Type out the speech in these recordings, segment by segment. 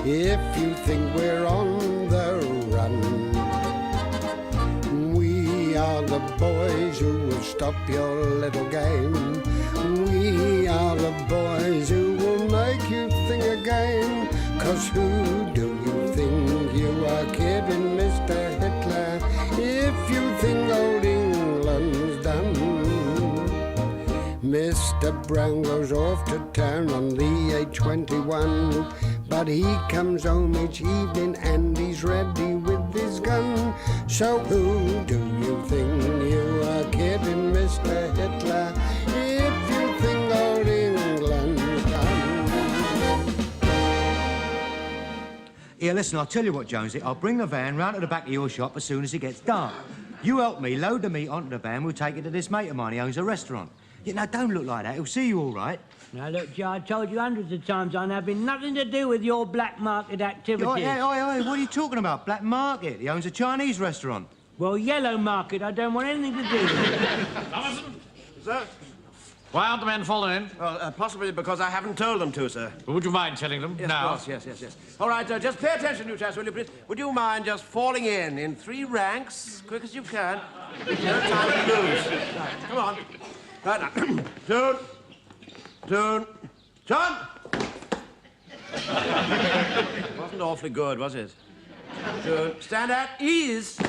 if you think we're on the run. We are the boys who will stop your little game. We are the boys who will make you think again. 'Cause who do you think you are kidding, Mr. Hitler, if you think old England's done? Mr. Brown goes off to town on the A21, but he comes home each evening and he's ready with his gun. So who do you think you are kidding, Mr. Hitler, if you think old England's done? Here, listen, I'll tell you what, Jonesy. I'll bring the van round to the back of your shop as soon as it gets dark. You help me load the meat onto the van, we'll take it to this mate of mine, he owns a restaurant. Yeah, now, don't look like that. He'll see you all right. Now, look, Joe, I told you hundreds of times I'm having nothing to do with your black market activities. Oi, what are you talking about? Black market? He owns a Chinese restaurant. Well, yellow market, I don't want anything to do with it. Thomason? Sir? Why aren't the men fallen in? Well, possibly because I haven't told them to, sir. Well, would you mind telling them Yes, now? of course, yes. All right, just pay attention, you chaps, will you, please? Would you mind just falling in 3 ranks, quick as you can? No time to lose. Right, come on. Right now. Tune. John! Wasn't awfully good, was it? Tune. Stand at ease.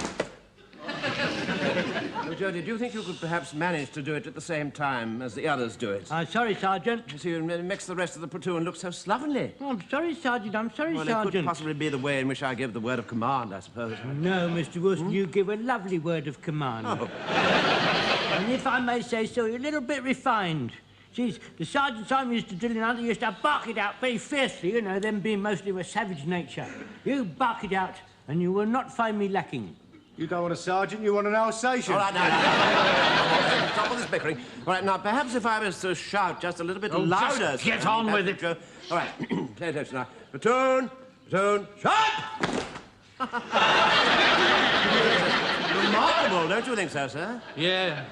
Jody, do you think you could perhaps manage to do it at the same time as the others do it? I'm sorry, Sergeant. You see, it makes the rest of the platoon look so slovenly. Oh, I'm sorry, Sergeant. I'm sorry, Well, Sergeant. it could possibly be the way in which I give the word of command, I suppose. No, Mr. Wilson, you give a lovely word of command. Oh. And if I may say so, you're a little bit refined. See, the sergeants I'm used to drilling under used to bark it out very fiercely, you know, them being mostly of a savage nature. You bark it out, and you will not find me lacking. You don't want a sergeant, you want an Alsatian. All right, now. Stop all this bickering. All right, now, perhaps if I was to shout just a little bit louder... Just get on with it. All right, pay attention now. Platoon, shout! Remarkable, don't you think so, sir? Yeah.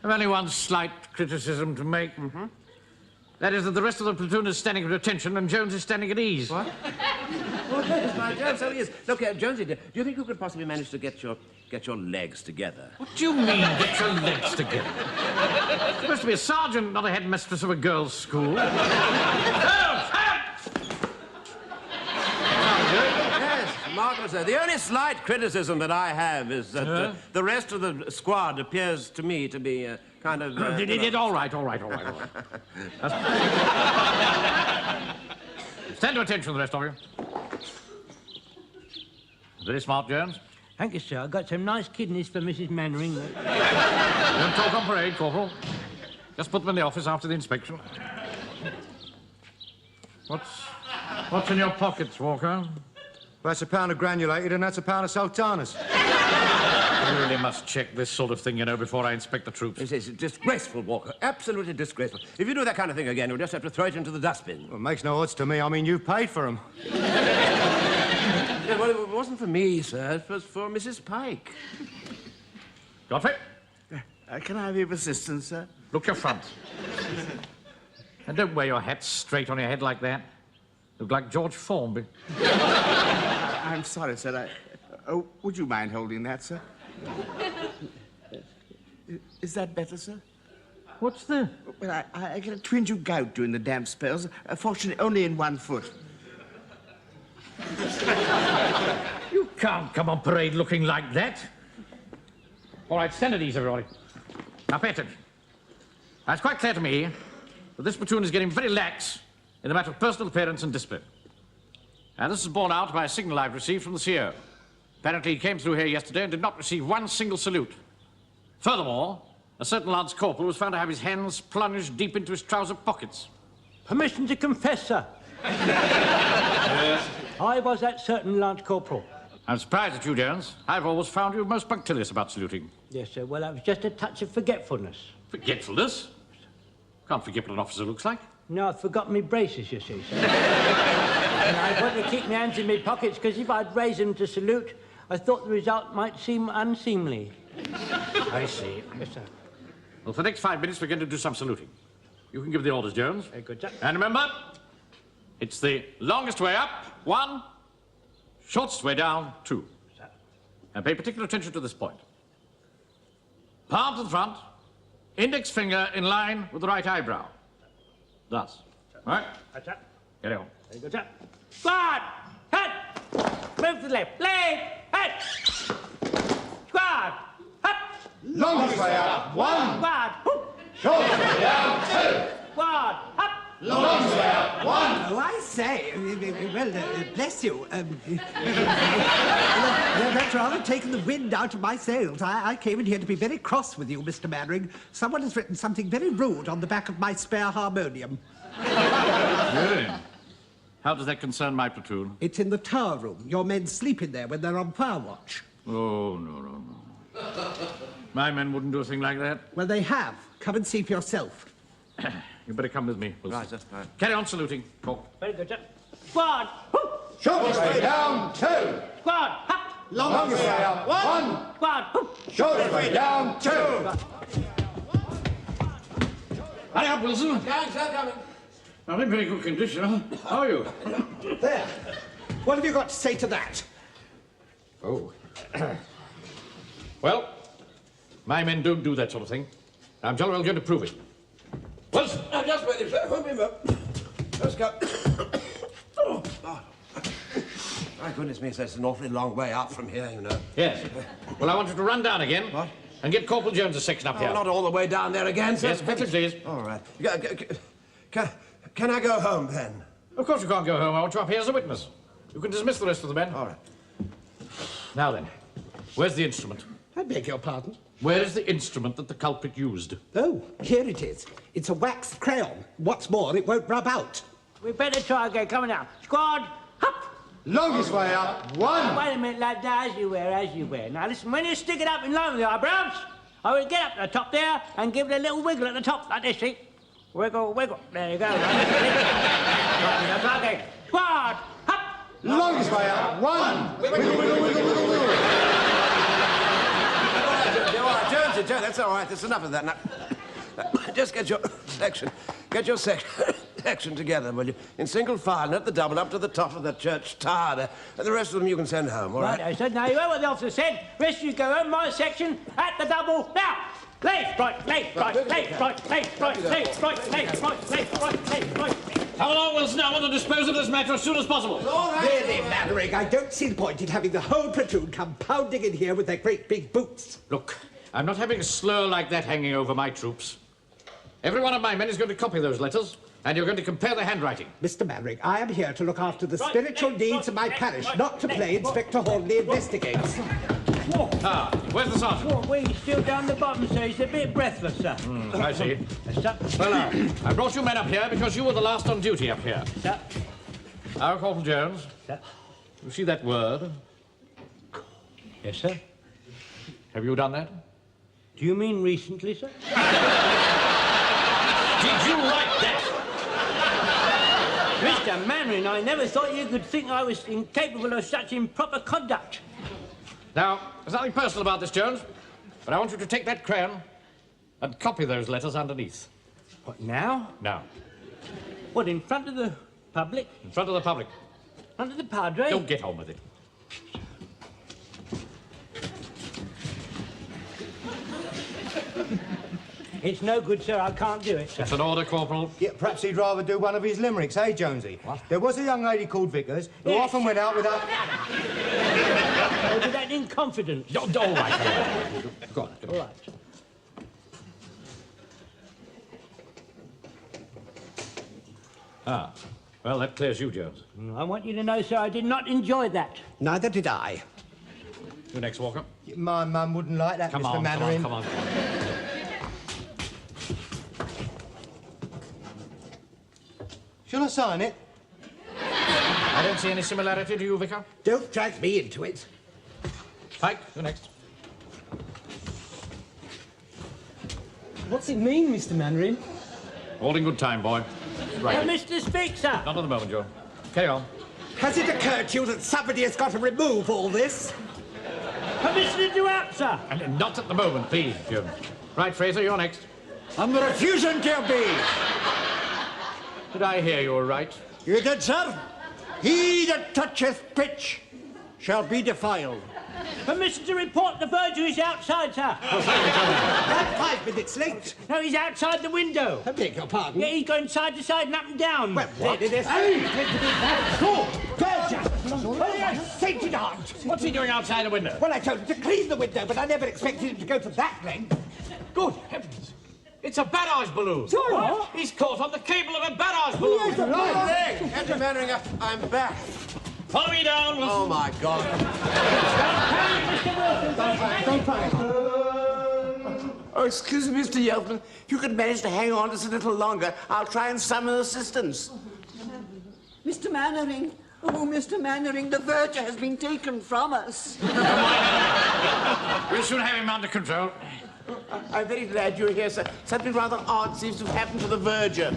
I've only one slight criticism to make. Mm-hmm. That is that the rest of the platoon is standing at attention and Jones is standing at ease. What? Oh, yes, my Jones, so he is. Look, Jonesy, do you think you could possibly manage to get your legs together? What do you mean, get your legs together? You're supposed to be a sergeant, not a headmistress of a girls' school. Yes, marvelous, sir. The only slight criticism that I have is that the rest of the squad appears to me to be kind of... All right. Stand to attention, the rest of you. Very smart, Jones. Thank you, sir. I got some nice kidneys for Mrs. Mannering. Don't talk on parade, Corporal. Just put them in the office after the inspection. What's in your pockets, Walker? That's a pound of granulated and that's a pound of sultanas. I really must check this sort of thing, you know, before I inspect the troops. It's disgraceful, Walker. Absolutely disgraceful. If you do that kind of thing again, you'll just have to throw it into the dustbin. Well, it makes no odds to me. I mean, you've paid for them. Yeah, well, it wasn't for me, sir. It was for Mrs. Pike. Godfrey? Can I have your assistance, sir? Look your front. And don't wear your hat straight on your head like that. Look like George Formby. I'm sorry, sir. Would you mind holding that, sir? Is that better, sir? What's the... Well, I get a twinge of gout during the damp spells. Fortunately, only in one foot. You can't come on parade looking like that. All right, stand at ease, everybody. Now, pay attention. Now, it's quite clear to me that this platoon is getting very lax in the matter of personal appearance and discipline. And this is borne out by a signal I've received from the CO. Apparently, he came through here yesterday and did not receive one single salute. Furthermore, a certain Lance Corporal was found to have his hands plunged deep into his trouser pockets. Permission to confess, sir. Yes. I was that certain Lance Corporal. I'm surprised at you, Jones. I've always found you most punctilious about saluting. Yes, sir. Well, that was just a touch of forgetfulness. Forgetfulness? Can't forget what an officer looks like. No, I forgot me braces, you see, sir. And I wanted to keep my hands in my pockets, because if I'd raised them to salute, I thought the result might seem unseemly. I see. Yes, sir. Well, for the next 5 minutes, we're going to do some saluting. You can give the orders, Jones. Very good, sir. And remember, It's the longest way up, 1. Shortest way down, 2. And pay particular attention to this point. Palm to the front, index finger in line with the right eyebrow. Thus. All right? That's up. Carry on. Very good, sir. Squad! Head! Move to the left. Leg! Head! Squad! Up! Longest way up, 1. Squad! Hoop! Shortest way down, 2. Squad! Up! Longest way up, 1. Oh, I say, bless you. That's rather taken the wind out of my sails. I came in here to be very cross with you, Mr. Mannering. Someone has written something very rude on the back of my spare harmonium. Really? How does that concern my platoon? It's in the tower room. Your men sleep in there when they're on fire watch. Oh, no. My men wouldn't do a thing like that. Well, they have. Come and see for yourself. You better come with me, Wilson. Right, that's right. Carry on saluting. Talk. Very good, sir. Squad! Hoop! Shortest way down, 2. Squad! Up! Longest way up, 1. Squad! Hoop! Shortest way down, 2. Hurry up, Wilson. Coming, sir, coming. I'm in very good condition. How are you? There. What have you got to say to that? Oh. Well, my men don't do that sort of thing. I'm jolly well going to prove it. Wilson! Now, just wait, sir. Hold me a moment. Let's go. Oh. My goodness me, so it's an awfully long way up from here, you know. Yes. Well, I want you to run down again. What? And get Corporal Jones' section up Oh, here. not all the way down there again, sir. Yes, quickly, please. All right. Can I go home, then? Of course you can't go home. I want you up here as a witness. You can dismiss the rest of the men. All right. Now then, where's the instrument? I beg your pardon? Where is the instrument that the culprit used? Oh, here it is. It's a wax crayon. What's more, it won't rub out. We better try again. Come on now. Squad! Up! Longest way up, 1. Wait a minute, lad. Now, as you wear. Now, listen, when you stick it up in line with the eyebrows, I will get up to the top there and give it a little wiggle at the top, like this, see? Wiggle, wiggle. There you go. Right, now, try again. Squad! Up! Longest way up, 1. Wiggle, wiggle, wiggle, wiggle, wiggle. All right, Jonesy, that's all right. There's enough of that now. Just get your section together, will you? In single file, not the double, up to the top of the church tower there. And the rest of them you can send home, all right? Right, I said, now you heard what the officer said. Rest of you go home, my section, at the double, now! Left, right, left, right, left, right, left, right, left, right, left, right, left, right, left, right. Come along, Wilson. I want to dispose of this matter as soon as possible. Really, Mannering, I don't see the point in having the whole platoon come pounding in here with their great big boots. Look, I'm not having a slur like that hanging over my troops. Every one of my men is going to copy those letters, and you're going to compare the handwriting. Mr. Mannering, I am here to look after the spiritual needs of my parish, not to play Inspector Hornley investigates. Ah, where's the sergeant? Well, we're still down the bottom, sir. He's a bit breathless, sir. I see. Yes, sir. Well, now, I brought you men up here because you were the last on duty up here. Sir. Now, Corporal Jones, Sir. you see that word? Yes, sir. Have you done that? Do you mean recently, sir? Did you write that? Mr. Mannering, I never thought you could think I was incapable of such improper conduct. Now, there's nothing personal about this, Jones, but I want you to take that crayon and copy those letters underneath. What, now? Now, What, in front of the public? in front of the public. In front of the padre? Don't get on with it. It's no good, sir. I can't do it, sir. It's an order, Corporal. Yeah, perhaps he'd rather do one of his limericks, eh, Jonesy? What? There was a young lady called Vickers who often went out without... Oh, did that in confidence? All right. Go on. All right. Ah, well, that clears you, Jones. I want you to know, sir, I did not enjoy that. Neither did I. You next, Walker. My mum wouldn't like that, Come Mr. on, Mannering. come on. Shall I sign it? I don't see any similarity to you, Vicar. Don't drag me into it. Pike, you next. What's it mean, Mr. Mannering? All in good time, boy. Right. Mr. Speak, sir. Not at the moment, Joe. Carry on. Has it occurred to you that somebody has got to remove all this? Permission to do up, sir. And not at the moment, please, Jones. Right, Fraser, you're next. On the refusing to be. Did I hear you all right? You did, sir. He that toucheth pitch shall be defiled. Permission to report the verger is outside, sir. I'm 5 minutes late. No, he's outside the window. I beg your pardon. Yeah, he's going side to side and up and down. Well, what? Sainted aunt! What's he doing outside the window? Well, I told him to clean the window, but I never expected him to go to that length. Good heavens. It's a barrage balloon. Sorry? What? He's caught on the cable of a barrage balloon. Hey, Captain Mannering, I'm back. Follow me down, Wilson. Oh, my God. Oh, excuse me, Mr. Yeltman. If you could manage to hang on just a little longer, I'll try and summon assistance. Mr. Mannering. Oh, Mr. Mannering, the verger has been taken from us. We'll soon have him under control. I'm very glad you're here, sir. Something rather odd seems to have happened to the verger.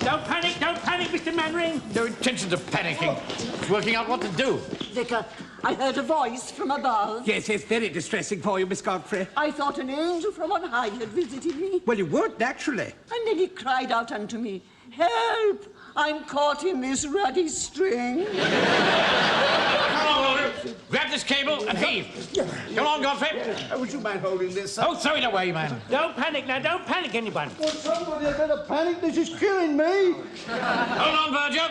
Don't panic, Mr. Mannering. No intentions of panicking. He's working out what to do. Vicar, I heard a voice from above. Yes, it's very distressing for you, Miss Godfrey. I thought an angel from on high had visited me. Well, you would, naturally. And then he cried out unto me, "Help! I'm caught in this ruddy string." Come on, Walter. Grab this cable and heave. Come on, Godfrey. Would you mind holding this, sir? Oh, throw it away, man. Don't panic now, don't panic, anyone. Well, somebody had better panic. This is killing me. Hold on, Verger.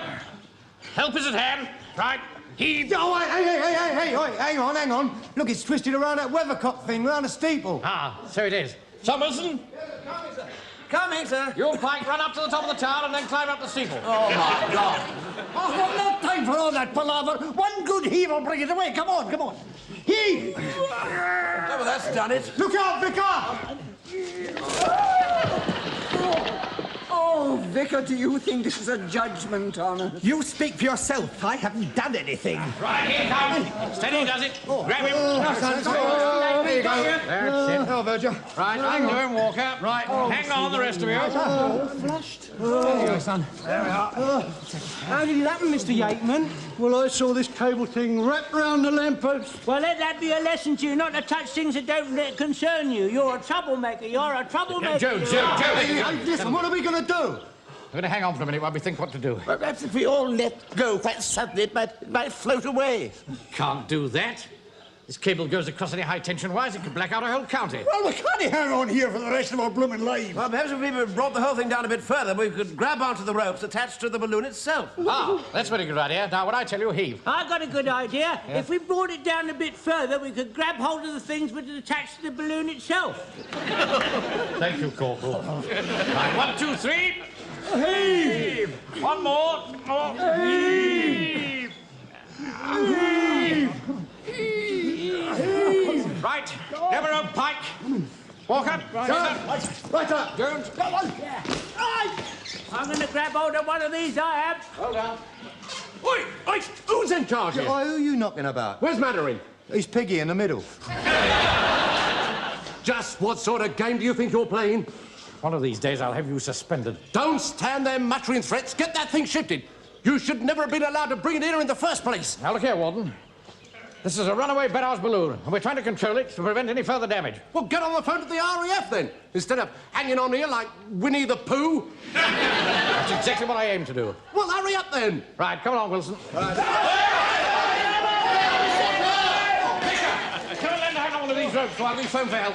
Help is at hand. Right. Heave. Oh, hey, hang on. Look, it's twisted around that weathercock thing, round the steeple. Ah, so it is. So, Wilson, Coming, sir. you and Pike run up to the top of the tower and then climb up the steeple. Oh, my God. I've got no time for all that palaver. One good heave will bring it away. Come on. Heave! Oh, well, that's done it. Look out, Vicar! Oh, Vicar, do you think this is a judgment on us? You speak for yourself. I haven't done anything. Right, here it comes. Steady does it. Grab him. There you go. That's it. Oh, Verger. Right, undo him, Walker. Right, hang on, the rest of you. There you go, son. There we are. How did it happen, Mr. Yateman? Well, I saw this cable thing wrapped round the lamppost. Well, let that be a lesson to you, not to touch things that don't concern you. You're a troublemaker, Jones. Hey, listen, what are we going to do? We're going to hang on for a minute while we think what to do. Well, perhaps if we all let go quite suddenly, it might float away. Can't do that. This cable goes across any high tension wires, it could black out a whole county. Well, we can't hang on here for the rest of our blooming lives. Well, perhaps if we brought the whole thing down a bit further, we could grab onto the ropes attached to the balloon itself. Ah, that's a very good idea. Now, what I tell you, heave. I've got a good idea. Yeah. If we brought it down a bit further, we could grab hold of the things which are attached to the balloon itself. Thank you, Corporal. Right, 1, 2, 3. Heave! One more. Heave! Right, never rope, Pike. Walker, right up. Jones. Come on. Yeah. I'm going to grab hold of one of these, I am. Hold on. Oi! Who's in charge here? Why, who are you knocking about? Where's Mannering? He's Piggy in the middle. Just what sort of game do you think you're playing? One of these days, I'll have you suspended. Don't stand there muttering threats. Get that thing shifted. You should never have been allowed to bring it in the first place. Now, look here, Warden. This is a runaway barrage balloon, and we're trying to control it to prevent any further damage. Well, get on the phone to the RAF, then, instead of hanging on here like Winnie the Pooh. That's exactly what I aim to do. Well, hurry up, then. Right, come along, Wilson. Come and lend a hand on one of these ropes while we phone for help.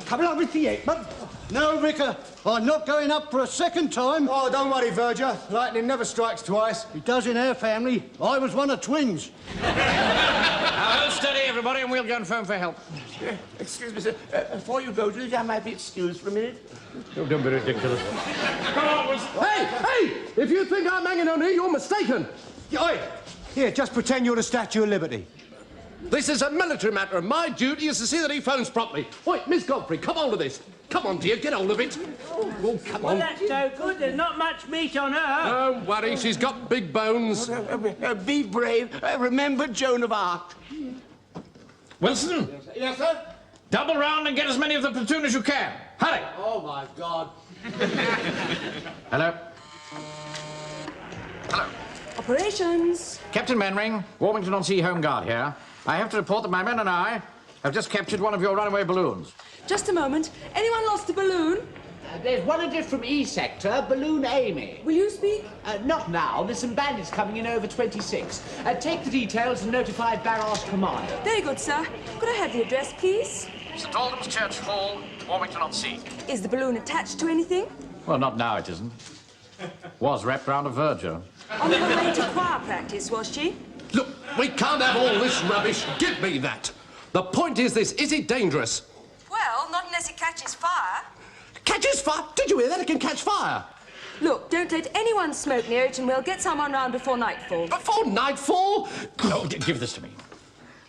Come along with the Yateman. No, Vicar, I'm not going up for a second time. Oh, don't worry, Verger. Lightning never strikes twice. It does in our family. I was one of twins. Now, hold steady, everybody, and we'll go and phone for help. Excuse me, sir. Before you go, do you think I might be excused for a minute? Oh, don't be ridiculous. Come on, Wilson. Hey! If you think I'm hanging on here, you're mistaken. Oi! Here, just pretend you're the Statue of Liberty. This is a military matter, and my duty is to see that he phones properly. Wait, Miss Godfrey, come on to this. Come on, dear, get hold of it. Oh, come Well, on. that's no good. There's not much meat on her. Don't worry, she's got big bones. Be brave. Remember Joan of Arc. Wilson, Yes, sir? double round and get as many of the platoon as you can. Hurry. Oh, my God. Hello. Hello. Operations. Captain Mannering, Warmington-on-Sea Home Guard here. I have to report that my men and I have just captured one of your runaway balloons. Just a moment. Anyone lost a balloon? There's one address from E sector, Balloon Amy. Will you speak? Not now. There's some bandits coming in over 26. Take the details and notify Barrage Command. Very good, sir. Could I have the address, please? St Albans Church Hall, Warmington-on-Sea. Is the balloon attached to anything? Well, not now, it isn't. Was wrapped round a verger. On her way to choir practice, was she? Look, we can't have all this rubbish. Give me that. The point is this, is it dangerous? Well, not unless it catches fire. Catches fire? Did you hear that? It can catch fire. Look, don't let anyone smoke near it and we'll get someone round before nightfall. Before nightfall? No, give this to me.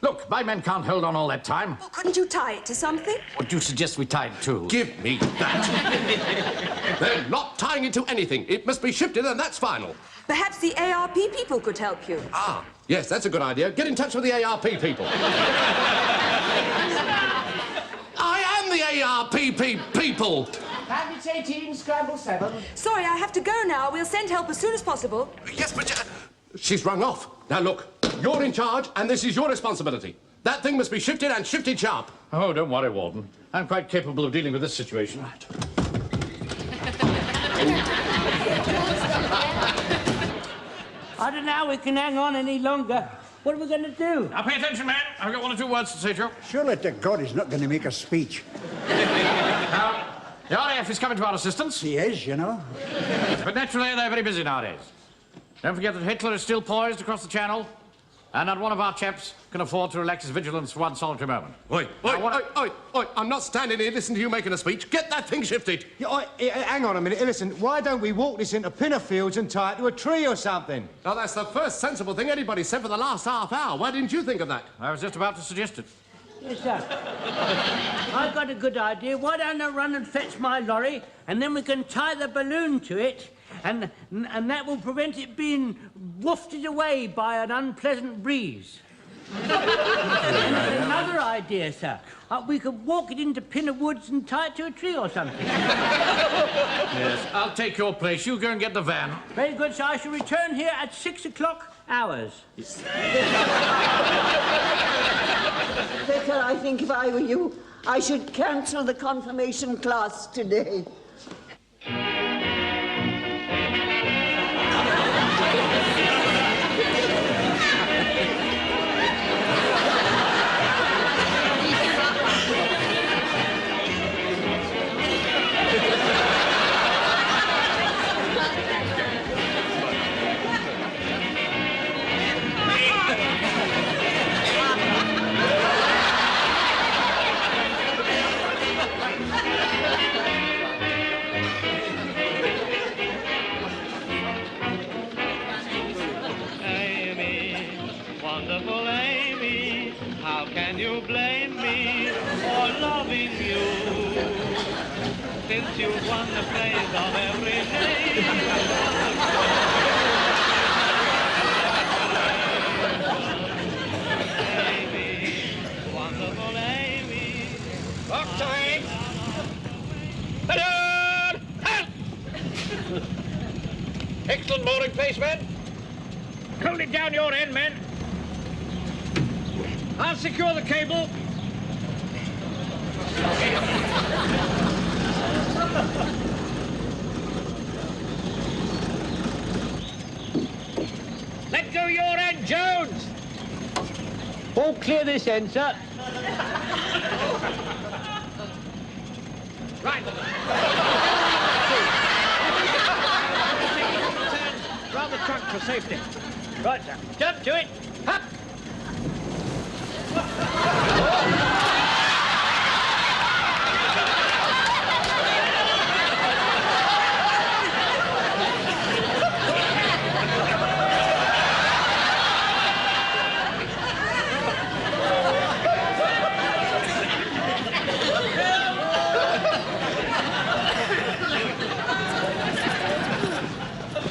Look, my men can't hold on all that time. Well, couldn't you tie it to something? What do you suggest we tie it to? Give me that. They're not tying it to anything. It must be shifted and that's final. Perhaps the ARP people could help you. Ah, yes, that's a good idea. Get in touch with the ARP people. I am the ARP people. Bandits 18, Scramble 7. Sorry, I have to go now. We'll send help as soon as possible. Yes, but she's rung off. Now, look, you're in charge, and this is your responsibility. That thing must be shifted, and shifted sharp. Oh, don't worry, Warden. I'm quite capable of dealing with this situation. I don't know how we can hang on any longer. What are we going to do? Now, pay attention, man. I've got one or two words to say to you. Surely to God he's not going to make a speech. Now, the RAF is coming to our assistance. He is, you know. But naturally, they're very busy nowadays. Don't forget that Hitler is still poised across the Channel, and not one of our chaps can afford to relax his vigilance for one solitary moment. Oi, I'm not standing here listening to you making a speech. Get that thing shifted. Yeah, hang on a minute. Listen, why don't we walk this into pinner fields and tie it to a tree or something? Now, that's the first sensible thing anybody said for the last half hour. Why didn't you think of that? I was just about to suggest it. Yes, sir. I've got a good idea. Why don't I run and fetch my lorry, and then we can tie the balloon to it, and that will prevent it being wafted away by an unpleasant breeze. Another idea, sir. We could walk it into Pinner Woods and tie it to a tree or something. Yes, I'll take your place. You go and get the van. Very good, sir. I shall return here at 6 o'clock hours. Vicar, I think if I were you, I should cancel the confirmation class today. Wonderful Amy, how can you blame me for loving you? Since you've won the praise of every name. Amy, wonderful Amy. Lock time! Balloon! Halt! Excellent mooring place, men. Hold it down your end, men. I'll secure the cable. Let go your end, Jones. All clear this end, sir. Right. Round the trunk for safety. Right, sir. Jump to it. Up.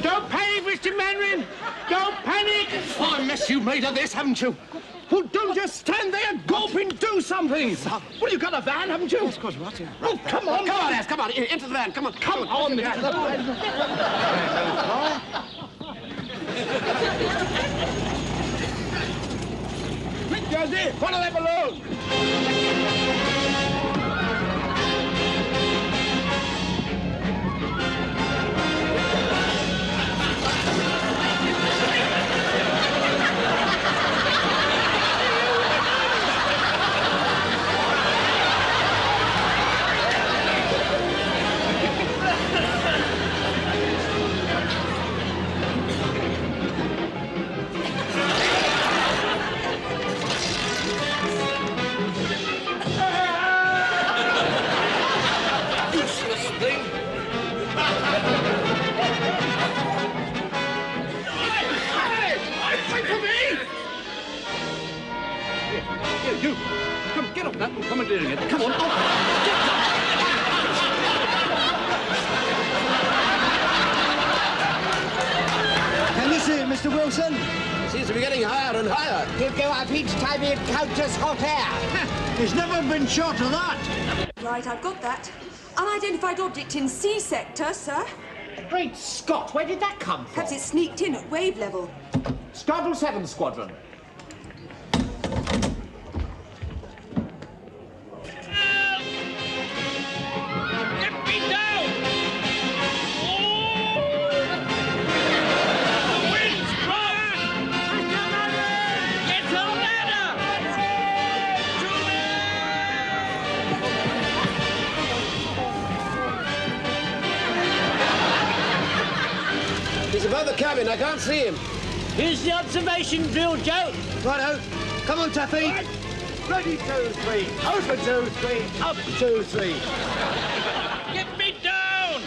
Don't panic, Mr. Manring. Don't panic. What a mess you made of this, haven't you? Well, don't just stand there gulping. Do something. Well, you got a van, haven't you? Of course, what? Oh, come on. Come on, Ass. Come on. Into the van. Come on. Come on. Quick, Josie. Follow that balloon. I'm commandeering it. Come on, off! Can you see it, Mr. Wilson? Seems to be getting higher and higher. He'll go up each time he encounters hot air. He's never been short of that. Right, I've got that. Unidentified object in C sector, sir. Great Scott, where did that come from? Perhaps it sneaked in at wave level. Straddle 7 Squadron. Get me down! The wind's wrong! Get a ladder! He's above the cabin. I can't see him. Here's the observation drill, Joe. Righto. Come on, Taffy. Ready, 2, 3. Open 2, 3. Up 2, 3. Get me down!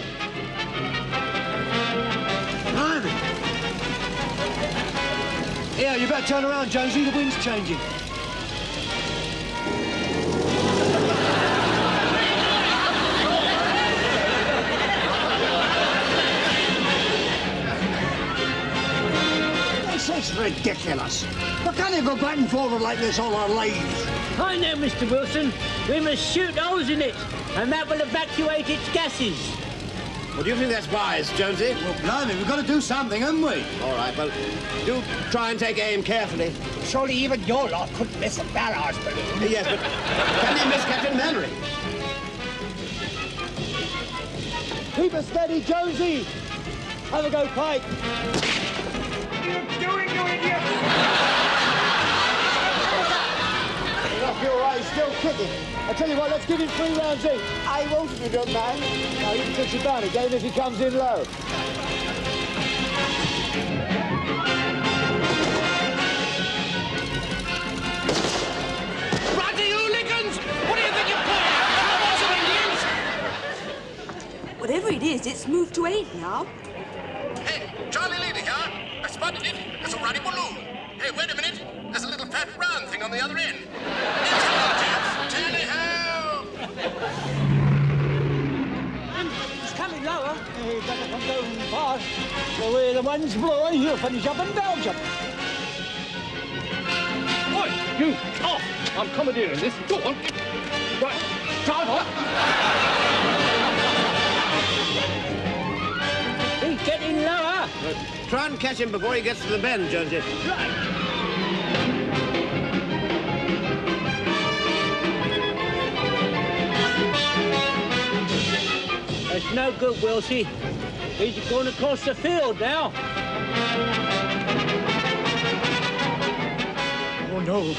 Blimey. Here, you better turn around, Jonesy. The wind's changing. This is ridiculous. We can't go back and forward like this all our lives. I know, Mr. Wilson. We must shoot holes in it, and that will evacuate its gases. Well, do you think that's wise, Jonesy? Well, blimey, we've got to do something, haven't we? All right, well, do try and take aim carefully. Surely even your lot couldn't miss a barrage balloon. Yes, but can you miss Captain Mannering? Keep us steady, Jonesy. Have a go, Pike. Doing, you idiot! Off your way, still kicking. I tell you what, let's give him 3 rounds each. I won't if you don't mind. Now, you can touch your bound again if he comes in low. Bloody hooligans! What do you think you're playing? Cowboys of Indians? Whatever it is, it's moved to 8 now. Hey, Charlie Lady here. I spotted it. It's a ruddy balloon. Hey, wait a minute. There's a little fat round thing on the other end. It's a tally ho! It's coming lower. Hey, better come going fast. The way the wind's blowing, he'll finish up in Belgium. Oi, you off! I'm commandeering this. Go on. Right, drive on. He's getting lower. Try and catch him before he gets to the bend, Jonesy. Right. It's no good, Wilsie. He's going across the field now. Oh, no.